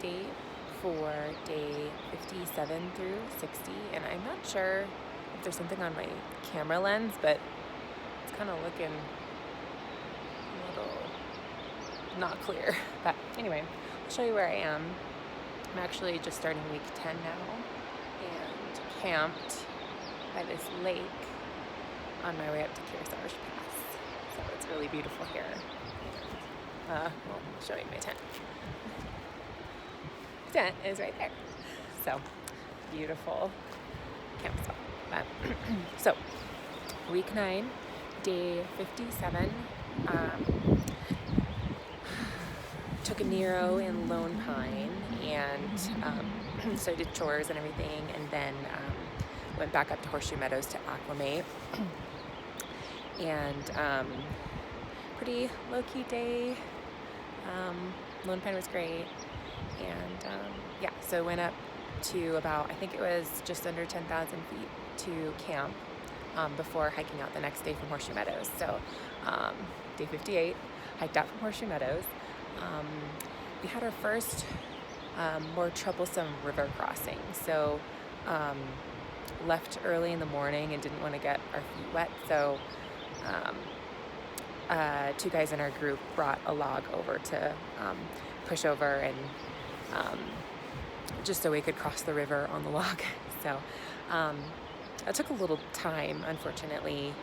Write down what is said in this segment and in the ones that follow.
update for day 57 through 60, and I'm not sure if there's something on my camera lens, but it's kind of looking a little not clear. But anyway, I'll show you where I am. I'm actually just starting week 10 now and camped by this lake on my way up to Kearsarge Pass. So it's really beautiful here. I'll show you my tent. Tent is right there. So beautiful campsite. But so week 9, day 57. Took a Nero in Lone Pine, and so I did chores and everything, and then went back up to Horseshoe Meadows to acclimate. And pretty low-key day. Lone Pine was great, and yeah, so I went up to about, I think it was just under 10,000 feet to camp before hiking out the next day from Horseshoe Meadows. So day 58, hiked out from Horseshoe Meadows. We had our first more troublesome river crossing. So left early in the morning and didn't want to get our feet wet. So two guys in our group brought a log over to push over and just so we could cross the river on the log. So it took a little time, unfortunately,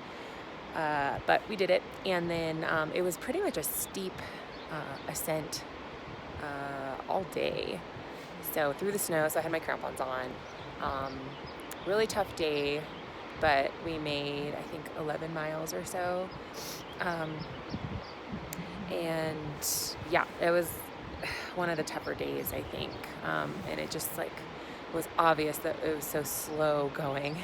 but we did it. And then it was pretty much a steep ascent all day. So through the snow, so I had my crampons on. Really tough day, but we made, I think, 11 miles or so. And yeah, it was one of the tougher days, I think. And it just was obvious that it was so slow going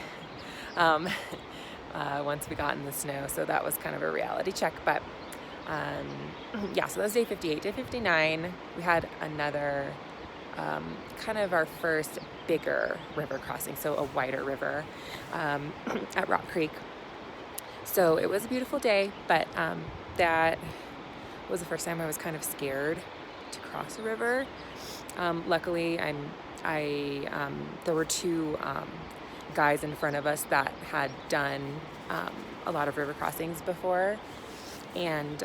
once we got in the snow. So that was kind of a reality check. But yeah, so that was day 58. Day 59, we had another kind of our first bigger river crossing, so a wider river at Rock Creek. So it was a beautiful day, but that was the first time I was kind of scared to cross a river. Luckily, there were two guys in front of us that had done a lot of river crossings before. And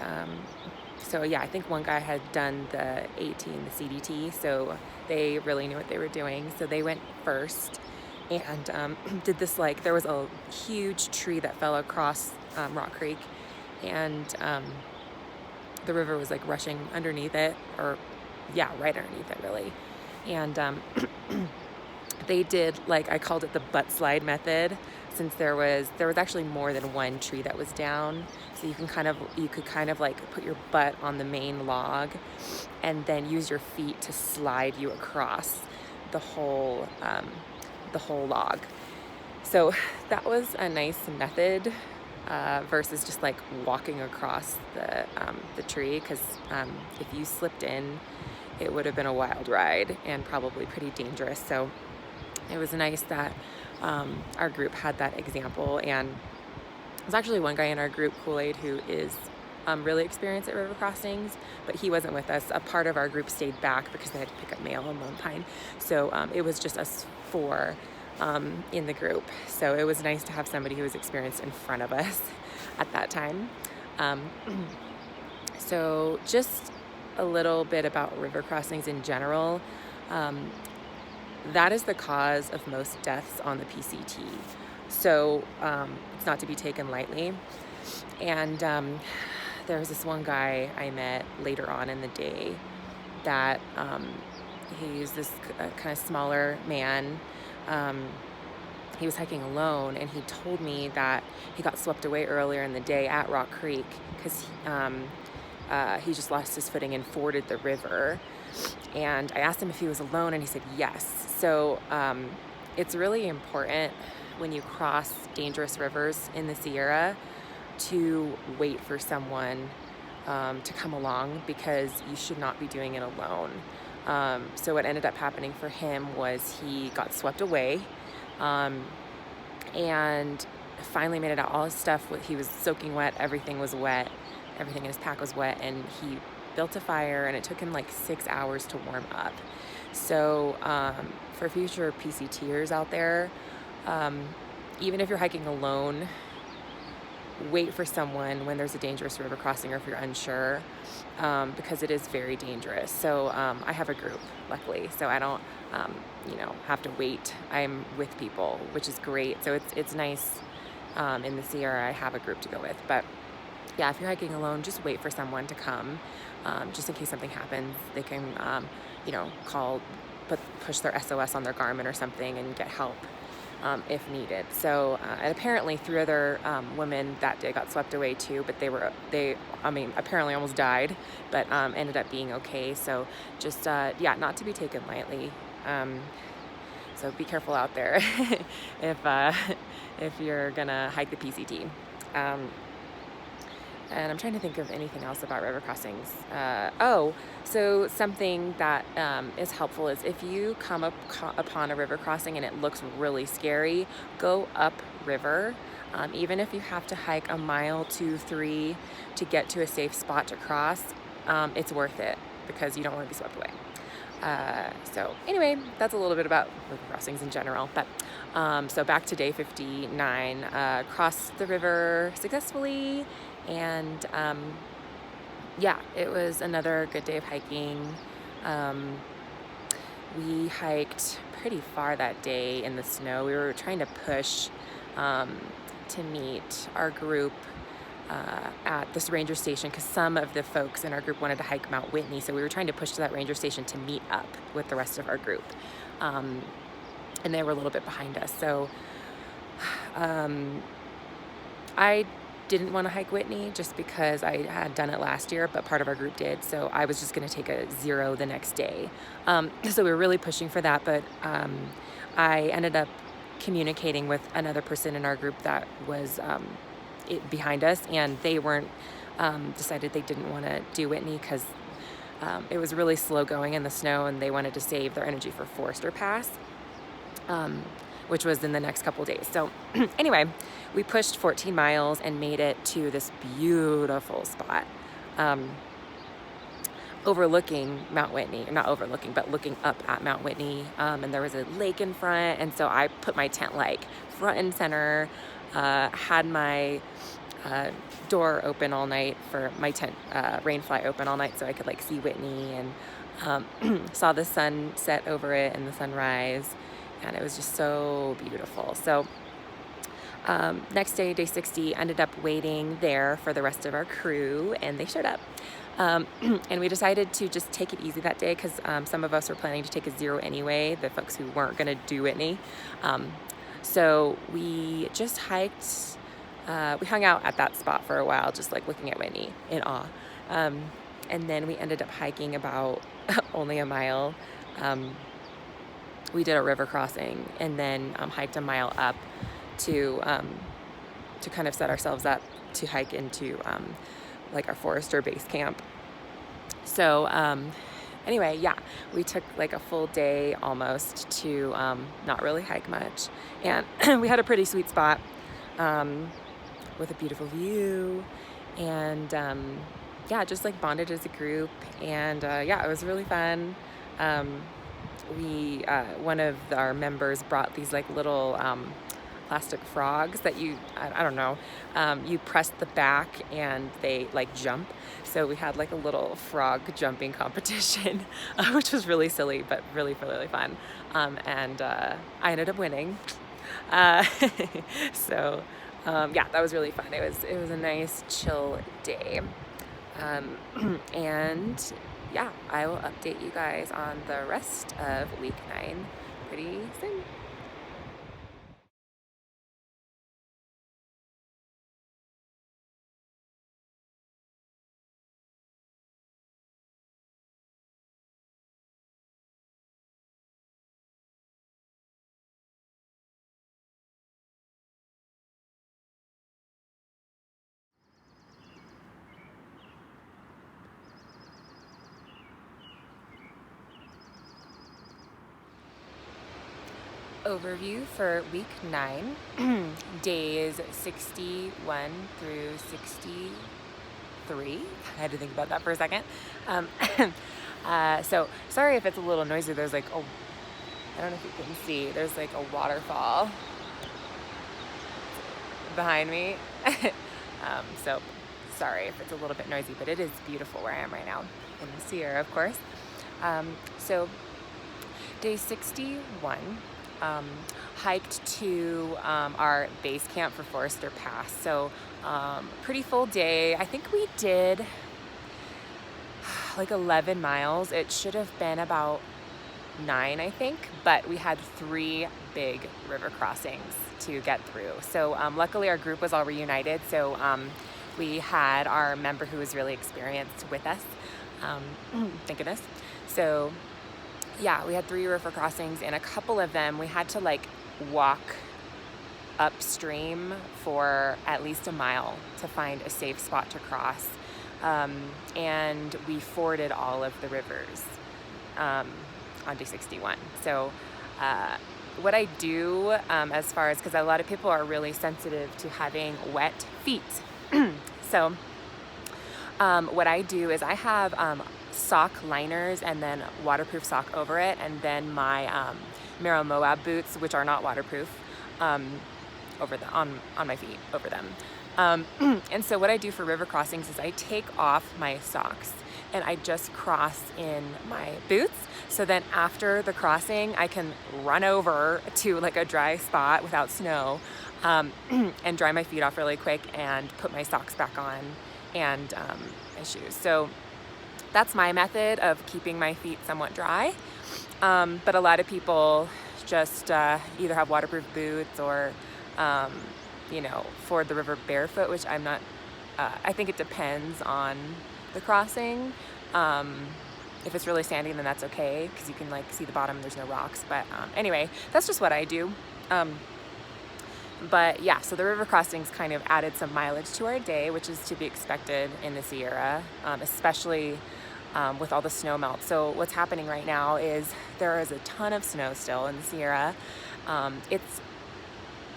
so yeah, I think one guy had done the AT and the CDT, so they really knew what they were doing. So they went first and did this, there was a huge tree that fell across Rock Creek, and the river was rushing underneath it, or yeah, right underneath it really. And they did, I called it the butt slide method, since there was actually more than one tree that was down. So you could kind of put your butt on the main log and then use your feet to slide you across the whole log. So that was a nice method versus just walking across the tree, because if you slipped in, it would have been a wild ride and probably pretty dangerous. So it was nice that our group had that example. And there's actually one guy in our group, Kool-Aid, who is really experienced at river crossings, but he wasn't with us. A part of our group stayed back because they had to pick up mail in Lone Pine. So it was just us four in the group. So it was nice to have somebody who was experienced in front of us at that time. So just a little bit about river crossings in general. That is the cause of most deaths on the PCT. So it's not to be taken lightly. And there was this one guy I met later on in the day that he's this kind of smaller man. He was hiking alone, and he told me that he got swept away earlier in the day at Rock Creek because he just lost his footing and forded the river. And I asked him if he was alone, and he said yes. So it's really important when you cross dangerous rivers in the Sierra to wait for someone to come along, because you should not be doing it alone. So what ended up happening for him was he got swept away and finally made it out. All his stuff, he was soaking wet, everything was wet, everything in his pack was wet, and he built a fire, and it took him like 6 hours to warm up. So for future PCTers out there, even if you're hiking alone, wait for someone when there's a dangerous river crossing or if you're unsure, because it is very dangerous. So I have a group, luckily, so I don't have to wait. I'm with people, which is great. So it's nice. In the Sierra, I have a group to go with. But yeah, if you're hiking alone, just wait for someone to come, just in case something happens. They can push their SOS on their Garmin or something and get help if needed. So and apparently 3 other women that day got swept away too, but they apparently almost died, but ended up being okay. So just not to be taken lightly. So be careful out there if you're gonna hike the PCT. And I'm trying to think of anything else about river crossings. So something that is helpful is if you come upon a river crossing and it looks really scary, go up river. Even if you have to hike 1 mile, 2, 3 to get to a safe spot to cross, it's worth it because you don't want to be swept away. So anyway, that's a little bit about river crossings in general. But so back to day 59, crossed the river successfully, and it was another good day of hiking. We hiked pretty far that day in the snow. We were trying to push to meet our group at this ranger station because some of the folks in our group wanted to hike Mount Whitney, so we were trying to push to that ranger station to meet up with the rest of our group, and they were a little bit behind us. So I didn't want to hike Whitney just because I had done it last year, but part of our group did, so I was just going to take a 0 the next day. So we were really pushing for that, but I ended up communicating with another person in our group that was behind us, and they weren't decided they didn't want to do Whitney because it was really slow going in the snow, and they wanted to save their energy for Forester Pass, which was in the next couple days. So anyway, we pushed 14 miles and made it to this beautiful spot overlooking Mount Whitney. Not overlooking, but looking up at Mount Whitney, and there was a lake in front, and so I put my tent like front and center, had my door open all night for my tent, rain fly open all night so I could like see Whitney, and saw the sun set over it and the sunrise, and it was just so beautiful. So next day, day 60, ended up waiting there for the rest of our crew, and they showed up. And we decided to just take it easy that day because some of us were planning to take a 0 anyway, the folks who weren't going to do Whitney. So we just hiked, we hung out at that spot for a while, just like looking at Whitney in awe. And then we ended up hiking about only 1 mile. We did a river crossing and then hiked 1 mile up to kind of set ourselves up to hike into like our Forester base camp. So anyway, yeah, we took like a full day almost to not really hike much, and we had a pretty sweet spot with a beautiful view, and just like bonded as a group, and it was really fun. One of our members brought these like little plastic frogs that you press the back and they like jump. So we had like a little frog jumping competition, which was really silly, but really, really fun. And I ended up winning. So that was really fun. It was a nice chill day. And yeah, I will update you guys on the rest of week 9 pretty soon. Overview for week 9, days 61 through 63. 3. I had to think about that for a second. Um, so sorry if it's a little noisy. There's like I don't know if you can see, there's like a waterfall behind me. So sorry if it's a little bit noisy, but it is beautiful where I am right now in the Sierra, of course. So day 61, hiked to our base camp for Forester Pass. So pretty full day. I think we did like 11 miles. It should have been about 9, I think, but we had 3 big river crossings to get through. So luckily our group was all reunited. So we had our member who was really experienced with us. Thank goodness. So yeah, we had 3 river crossings, and a couple of them we had to like walk upstream for at least a mile to find a safe spot to cross. And we forded all of the rivers on day 61. So what I do as far as, because a lot of people are really sensitive to having wet feet. So what I do is I have sock liners and then waterproof sock over it, and then my Merrow Moab boots, which are not waterproof, over on my feet over them. And so what I do for river crossings is I take off my socks and I just cross in my boots. So then after the crossing, I can run over to like a dry spot without snow, and dry my feet off really quick and put my socks back on and my shoes. So that's my method of keeping my feet somewhat dry. But a lot of people just either have waterproof boots or, ford the river barefoot, which I'm not, I think it depends on the crossing. If it's really sandy, then that's okay, because you can like see the bottom and there's no rocks. But anyway, that's just what I do. But yeah, so the river crossings kind of added some mileage to our day, which is to be expected in the Sierra, especially with all the snow melt. So what's happening right now is there is a ton of snow still in the Sierra. It's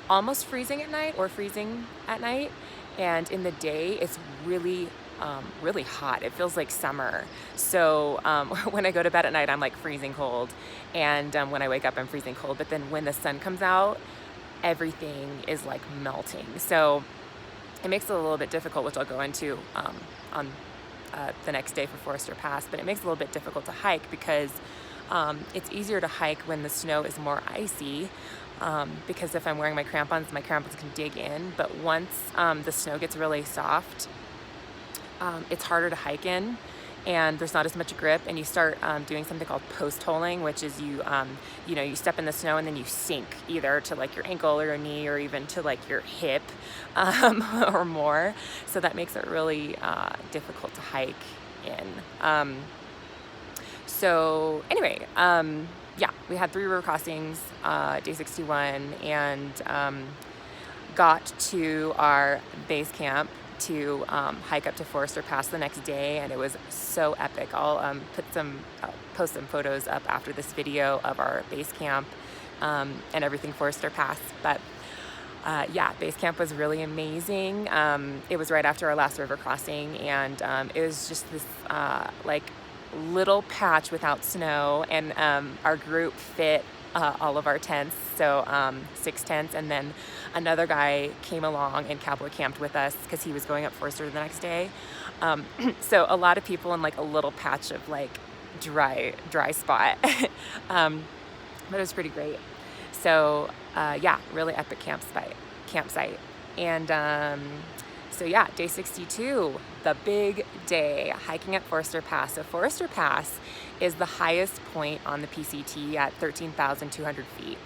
almost freezing at night or freezing at night, and in the day it's really hot. It feels like summer. So when I go to bed at night, I'm like freezing cold, and when I wake up, I'm freezing cold. But then when the sun comes out, everything is like melting. So it makes it a little bit difficult, which I'll go into on the next day for Forester Pass. But it makes it a little bit difficult to hike because it's easier to hike when the snow is more icy. Because if I'm wearing my crampons can dig in. But once the snow gets really soft, it's harder to hike in, and there's not as much grip, and you start doing something called post holing, which is you step in the snow and then you sink either to like your ankle or your knee or even to like your hip or more. So that makes it really difficult to hike in. So anyway, yeah, we had 3 river crossings, day 61, and got to our base camp to hike up to Forester Pass the next day, and it was so epic. I'll post some photos up after this video of our base camp and everything Forester Pass. But yeah, base camp was really amazing. It was right after our last river crossing, and it was just this like little patch without snow, and our group fit all of our tents, so 6 tents, and then another guy came along and cowboy camped with us because he was going up Forester the next day. So a lot of people in like a little patch of like dry spot. But it was pretty great. So yeah, really epic campsite. And so yeah, day 62, the big day, hiking at Forester Pass. So Forester Pass is the highest point on the PCT at 13,200 feet.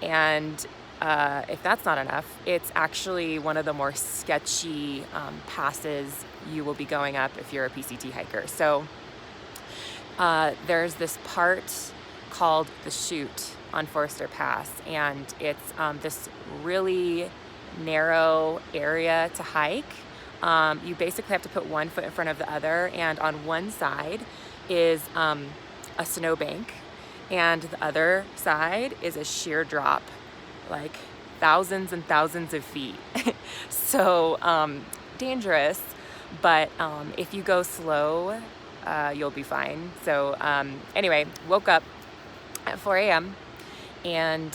And if that's not enough, it's actually one of the more sketchy passes you will be going up if you're a PCT hiker. So there's this part called the chute on Forester Pass, and it's this really narrow area to hike. You basically have to put one foot in front of the other, and on one side is a snowbank, and the other side is a sheer drop, like thousands and thousands of feet. So dangerous, but if you go slow, you'll be fine. So anyway, woke up at 4 a.m. and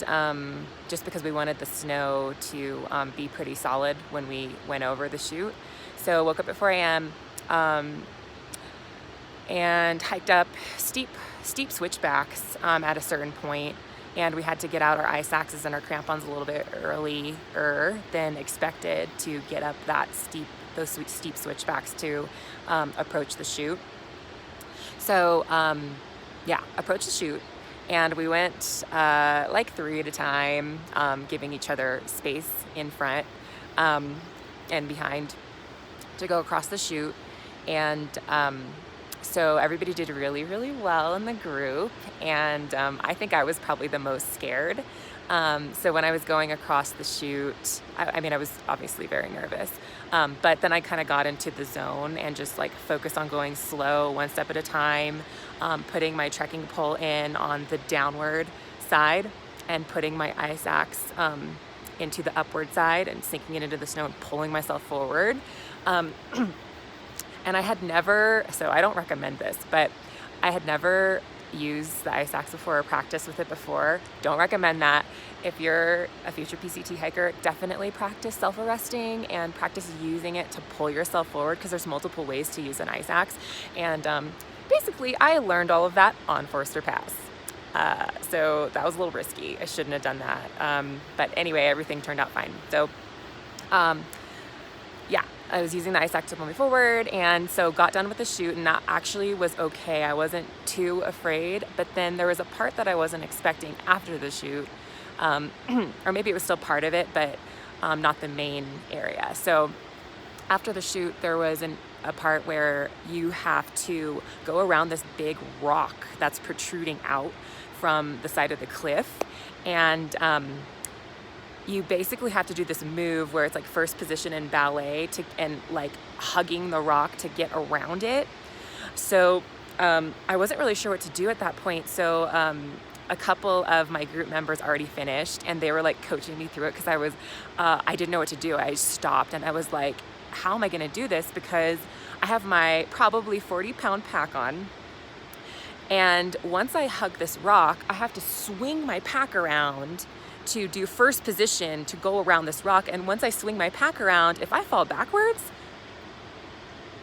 just because we wanted the snow to be pretty solid when we went over the chute. So woke up at 4 a.m. And hiked up steep switchbacks at a certain point, and we had to get out our ice axes and our crampons a little bit earlier than expected to get up those steep switchbacks to approach the chute. So approach the chute, and we went like 3 at a time, giving each other space in front and behind to go across the chute. And so everybody did really, really well in the group, and I think I was probably the most scared. So when I was going across the chute, I was obviously very nervous, but then I kind of got into the zone and just like focused on going slow, one step at a time, putting my trekking pole in on the downward side and putting my ice axe into the upward side and sinking it into the snow and pulling myself forward. And I had never, so I don't recommend this, but I had never used the ice axe before or practiced with it before. Don't recommend that. If you're a future PCT hiker, definitely practice self-arresting and practice using it to pull yourself forward, because there's multiple ways to use an ice axe. And basically, I learned all of that on Forster Pass. So that was a little risky. I shouldn't have done that. But anyway, everything turned out fine. So I was using the ice axe to pull me forward, and so got done with the chute, and that actually was okay. I wasn't too afraid, but then there was a part that I wasn't expecting after the chute, or maybe it was still part of it, but not the main area. So after the chute, there was a part where you have to go around this big rock that's protruding out from the side of the cliff, and you basically have to do this move where it's like first position in ballet and like hugging the rock to get around it. So I wasn't really sure what to do at that point. So a couple of my group members already finished, and they were like coaching me through it, because I didn't know what to do. I stopped and I was like, how am I going to do this? Because I have my probably 40-pound pack on. And once I hug this rock, I have to swing my pack around to do first position to go around this rock. And once I swing my pack around, if I fall backwards,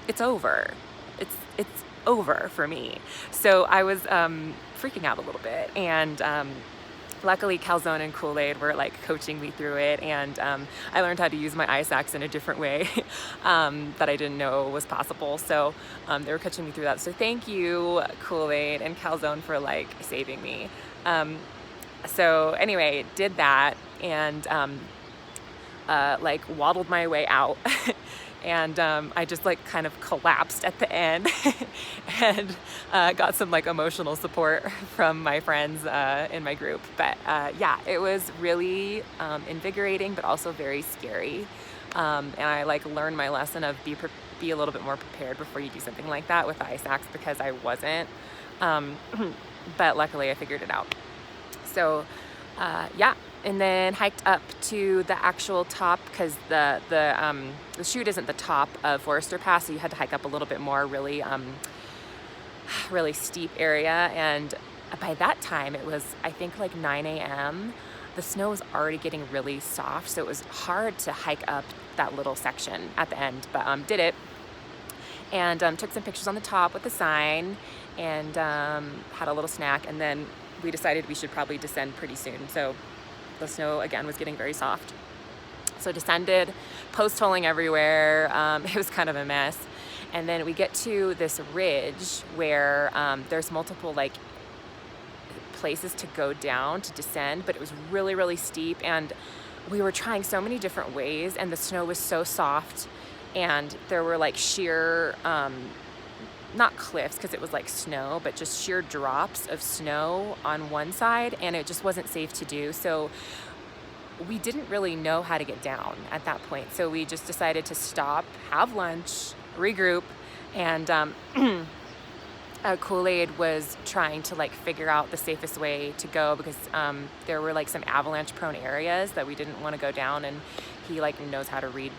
it's over. It's over for me. So I was freaking out a little bit. And luckily, Calzone and Kool-Aid were like coaching me through it. And I learned how to use my ice axe in a different way that I didn't know was possible. So they were coaching me through that. So thank you, Kool-Aid and Calzone, for like saving me. So anyway, did that, and like waddled my way out and I just like kind of collapsed at the end and got some like emotional support from my friends in my group. But it was really invigorating, but also very scary. And I like learned my lesson of be a little bit more prepared before you do something like that with the ice axe, because I wasn't. But luckily I figured it out. So and then hiked up to the actual top, because the chute isn't the top of Forster Pass, so you had to hike up a little bit more, really steep area. And by that time, it was, I think, like 9 a.m. The snow was already getting really soft, so it was hard to hike up that little section at the end, but did it. And took some pictures on the top with the sign, and had a little snack, and then we decided we should probably descend pretty soon. So the snow again was getting very soft. So descended, post-holing everywhere. It was kind of a mess. And then we get to this ridge where there's multiple like places to go down to descend, but it was really, really steep, and we were trying so many different ways, and the snow was so soft, and there were like sheer not cliffs, because it was like snow, but just sheer drops of snow on one side, and it just wasn't safe to do. So we didn't really know how to get down at that point. So we just decided to stop, have lunch, regroup, and Kool-Aid was trying to like figure out the safest way to go, because there were like some avalanche prone areas that we didn't want to go down, and he like knows how to read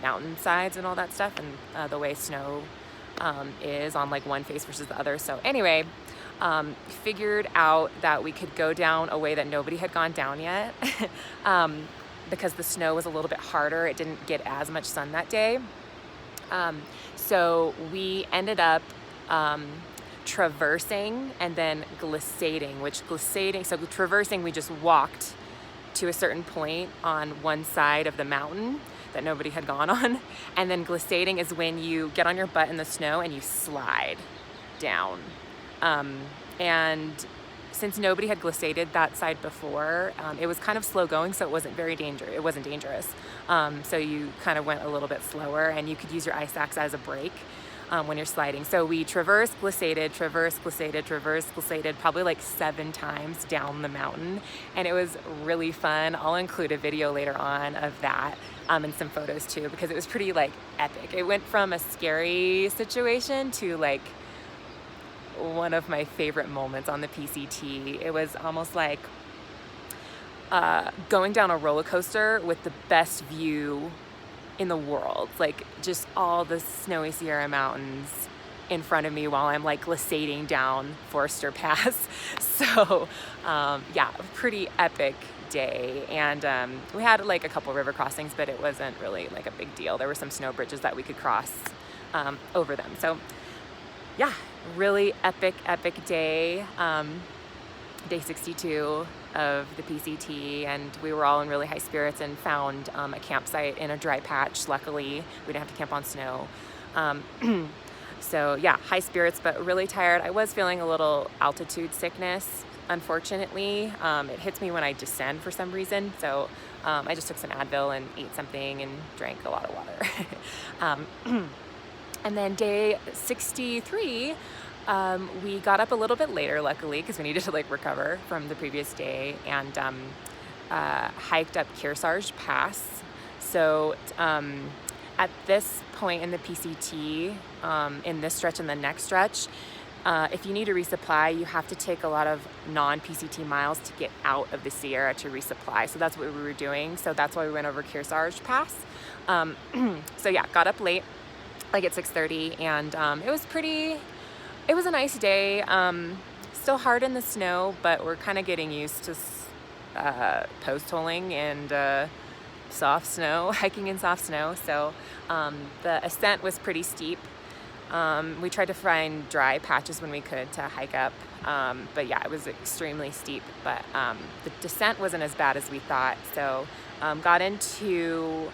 mountain sides and all that stuff, and the way snow is on like one face versus the other. So anyway, figured out that we could go down a way that nobody had gone down yet because the snow was a little bit harder. It didn't get as much sun that day. So we ended up traversing and then glissading, so traversing, we just walked to a certain point on one side of the mountain that nobody had gone on. And then glissading is when you get on your butt in the snow and you slide down. And since nobody had glissaded that side before, it was kind of slow going, so it wasn't dangerous. So you kind of went a little bit slower, and you could use your ice axe as a brake when you're sliding. So we traversed, glissaded, probably like 7 times down the mountain, and it was really fun. I'll include a video later on of that and some photos too, because it was pretty like epic. It went from a scary situation to like one of my favorite moments on the PCT. It was almost like going down a roller coaster with the best view in the world, like just all the snowy Sierra Mountains in front of me while I'm like glissading down Forester Pass. So yeah, pretty epic day. And we had like a couple river crossings, but it wasn't really like a big deal. There were some snow bridges that we could cross over them. So yeah, really epic day. Day 62 of the PCT, and we were all in really high spirits and found a campsite in a dry patch. Luckily, we didn't have to camp on snow. So yeah, high spirits, but really tired. I was feeling a little altitude sickness, unfortunately. It hits me when I descend for some reason. So I just took some Advil and ate something and drank a lot of water. And then day 63, we got up a little bit later, luckily, because we needed to like recover from the previous day, and hiked up Kearsarge Pass. So at this point in the PCT, in this stretch and the next stretch, if you need to resupply, you have to take a lot of non-PCT miles to get out of the Sierra to resupply. So that's what we were doing. So that's why we went over Kearsarge Pass. So yeah, got up late, like at 6:30, and it was a nice day. Still hard in the snow, but we're kind of getting used to post holing and soft snow, hiking in soft snow. So the ascent was pretty steep. We tried to find dry patches when we could to hike up, but yeah, it was extremely steep. But the descent wasn't as bad as we thought. So got into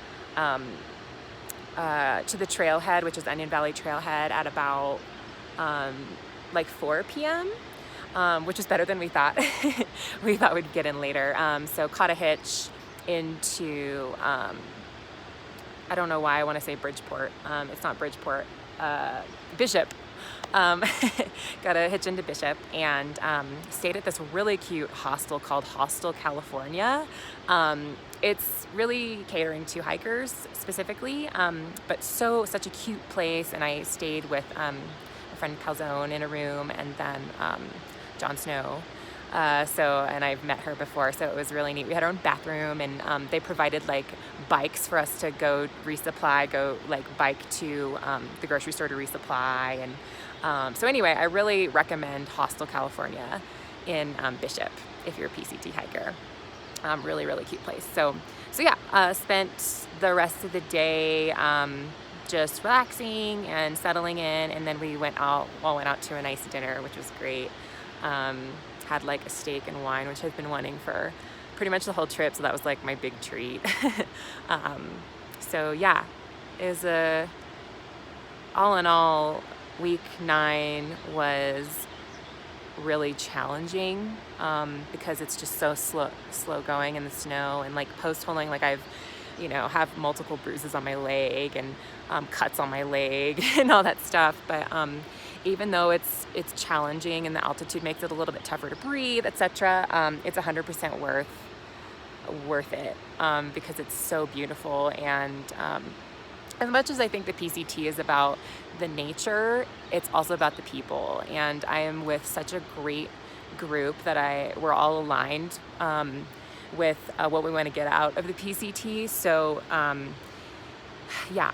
to the trailhead, which is Onion Valley Trailhead, at about like 4 p.m., which is better than we thought. We thought we'd get in later. So caught a hitch into, I don't know why I want to say Bridgeport. It's not Bridgeport, Bishop. Got a hitch into Bishop, and stayed at this really cute hostel called Hostel California. It's really catering to hikers specifically, but such a cute place. And I stayed with my friend Calzone in a room, and then Jon Snow. And I've met her before, so it was really neat. We had our own bathroom, and they provided like bikes for us to go resupply, bike to the grocery store to resupply. And so anyway, I really recommend Hostel California in Bishop if you're a PCT hiker. Really, really cute place. So yeah, spent the rest of the day just relaxing and settling in, and then we went out to a nice dinner, which was great. Had like a steak and wine, which I've been wanting for pretty much the whole trip, so that was like my big treat. So yeah, it was all in all, week 9 was really challenging because it's just so slow going in the snow, and like post-holing, like I've have multiple bruises on my leg and cuts on my leg and all that stuff. But even though it's challenging and the altitude makes it a little bit tougher to breathe, etc., it's 100% worth it because it's so beautiful. And as much as I think the PCT is about the nature, it's also about the people. And I am with such a great group that we're all aligned with what we want to get out of the PCT. So yeah,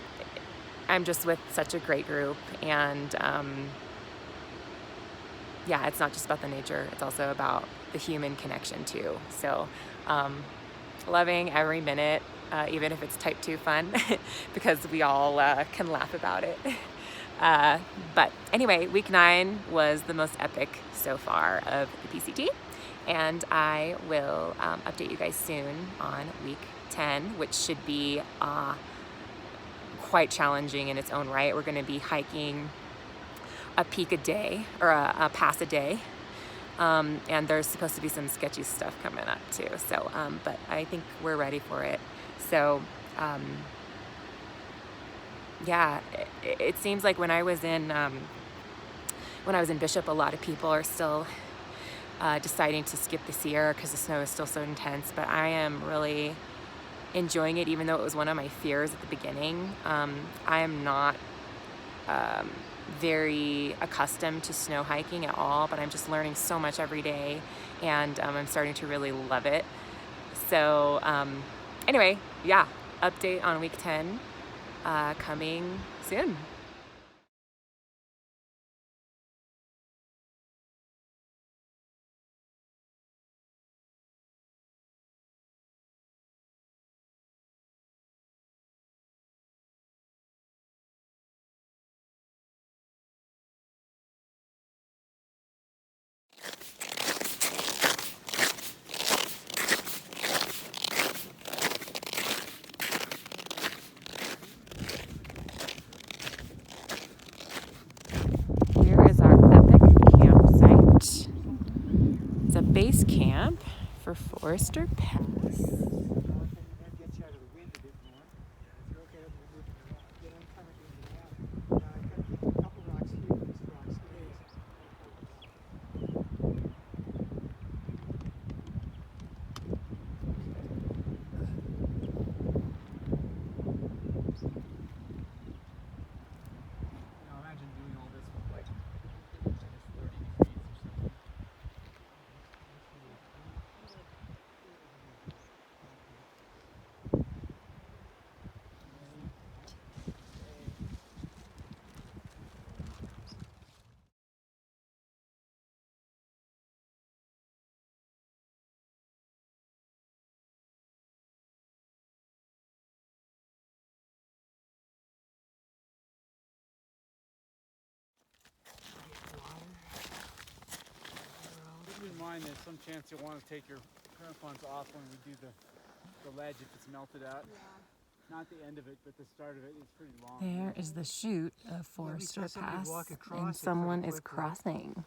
I'm just with such a great group, and yeah, it's not just about the nature, it's also about the human connection too. So loving every minute, even if it's type 2 fun, because we all can laugh about it. But anyway, week 9 was the most epic so far of the PCT, and I will update you guys soon on week 10, which should be quite challenging in its own right. We're going to be hiking a peak a day, or a pass a day. And there's supposed to be some sketchy stuff coming up too. So, but I think we're ready for it. So, yeah, it seems like when I was in Bishop, a lot of people are still deciding to skip the Sierra because the snow is still so intense. But I am really enjoying it, even though it was one of my fears at the beginning. I am not very accustomed to snow hiking at all, but I'm just learning so much every day, and I'm starting to really love it. So anyway, yeah, update on week 10 coming soon. Here is our epic campsite. It's a base camp for Forester Pass. Keep in mind there's some chance you'll want to take your crampons off when we do the ledge if it's melted out. Yeah. Not the end of it, but the start of it is pretty long. There is the chute of Forester Pass, and someone is crossing.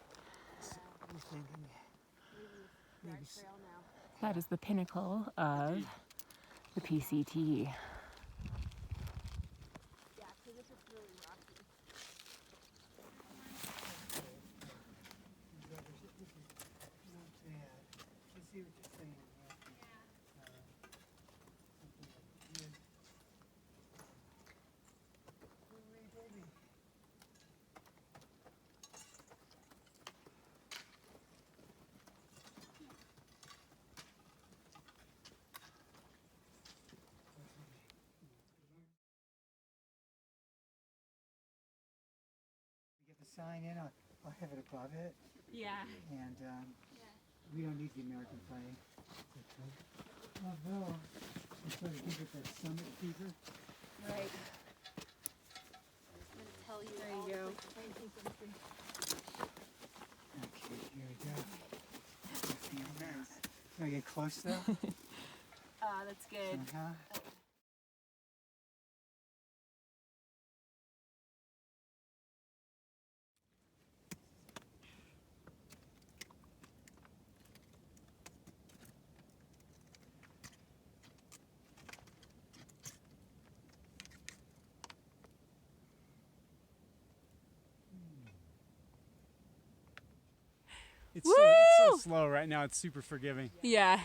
That is the pinnacle of the PCT. Sign in, I'll have it above it. Yeah. And we don't need the American flag. Although, it's going to give it that summit fever. Right. Tell you there you go. Okay, here we go. Can I get close though? That's good. It's so slow right now. It's super forgiving. Yeah.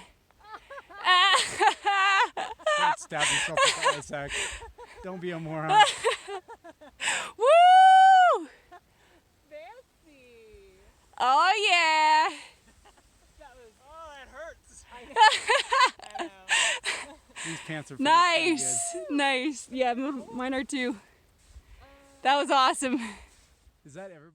Don't stab yourself with the ice axe. Don't be a moron. Woo! Fancy. Oh yeah. Oh, that hurts. I know. These pants are pretty Nice, good. nice. Yeah, mine are too. That was awesome. Is that ever?